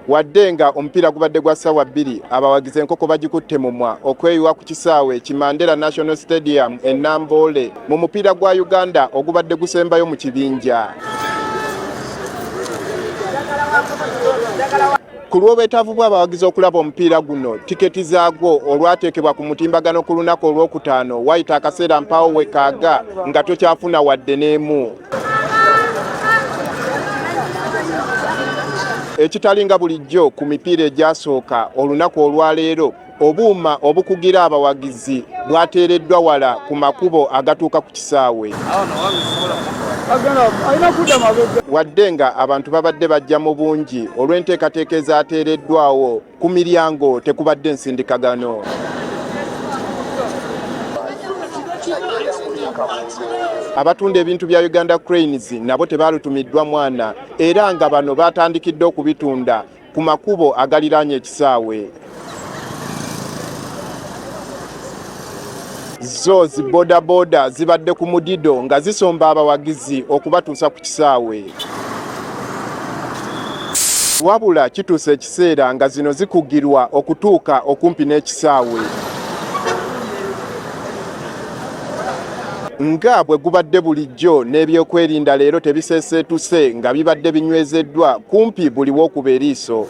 wadde nga omupiira gubadde gwa ssaawa bbiri abawagizi enkoko bagikutte mumwa okweyiwa ku kisaawe Kimandera National Stadium e Namboole mu mupiira gwa Uganda ogubadde gusembayo mu kibinja. Ku lw'obwetaavu bw'abawagizi okulaba omupiira guno, tiketi zaagwo olwateekebwa ku mutimbagano ku lunaku olwokutaano wayita akaseera mpaawo wekaaga nga tokyafuna wadde n'emu. Ekitalinga bulijjo ku mipiira egyasooka olunaku olwaleero, obuuma obukugira abawagizi bwateereddwa wala ku makubo agatuuka ku kisaawe. Wadde nga abantu babadde bajja mu bungi olw'enteekateeka ezaateereddwawo, ku miryango tekubadde nsindikagano. Abatunda ebintu bya Uganda Cranes nabo tebaalutumiddwa mwana era nga bano baatandikidde okubitunda ku makubo agaliraanye ekisaawe. Zo zi boda zibadde ku mudido nga zisomba abawagizi okubatuusa ku kisaawe. Wabula kituuse ekiseera nga zino zikugirwa okutuuka okumpi n'ekisaawe. Nga bwe gubadde bulijjo n'ebyokwerinda leero tebiseeseetuse nga bibadde binywezeddwa kumpi buli w'okuba eriiso.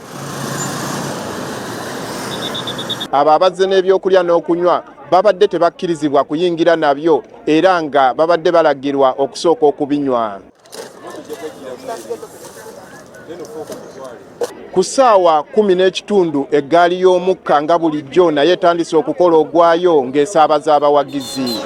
Abo abazze n'ebyokulya n'okunywa babadde tebakkirizibwa kuyingira nabyo era nga babadde balagirwa okusooka okubinywa. Ku ssaawa 10:30 eggaali y'omukka nga bulijjo naye etandise okukola ogwayo ng'esaabaza abawagizi.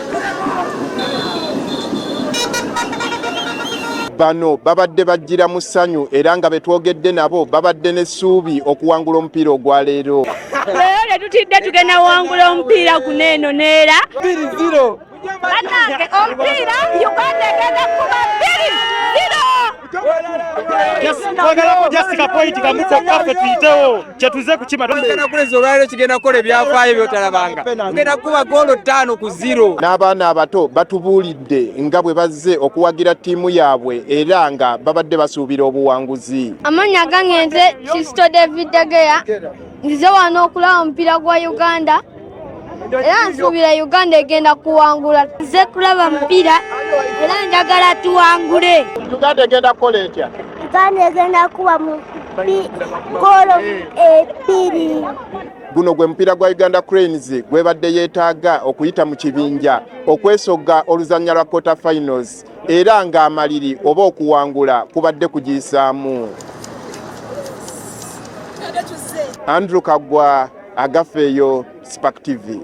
Bano babadde bajjira mu ssanyu era nga betwogedde nabo babadde n'essuubi okuwangula omupiira ogwaleero. Leero tutidde tugenda wangula omupiira guno eno neera 2-0. Bannange omupiira Uganda egenda kuba 2-0. Twagalako jasika point kamuko kafe tuyitewo kyetuze kukima. Uganda Cranes olwaleero kigenda kukola ebyafaayo byotalabanga. Tugenda kuba goolo 5-0. N'abaana abato batubuulidde nga bwe bazze okuwagira ttiimu yaabwe era nga babadde basuubira obuwanguzi. Amannya gange nze Sisto David Dageya, nzize wano okulaba omupiira gwa Uganda era nsuubira Uganda egenda kuwangula. Nze kulaba mupiira era njagala tuwangule. Uganda egenda kukola etya? Uganda egenda kuba mu goolo 2. Guno gwe mupiira gwa Uganda Cranes gwebadde yeetaaga okuyita mu kibinja okwesogga oluzannya lwa quarter finals era ng'amaliri oba okuwangula kubadde kugiyisaamu. Andrew Kagwa, Agafeeyo, Spark TV.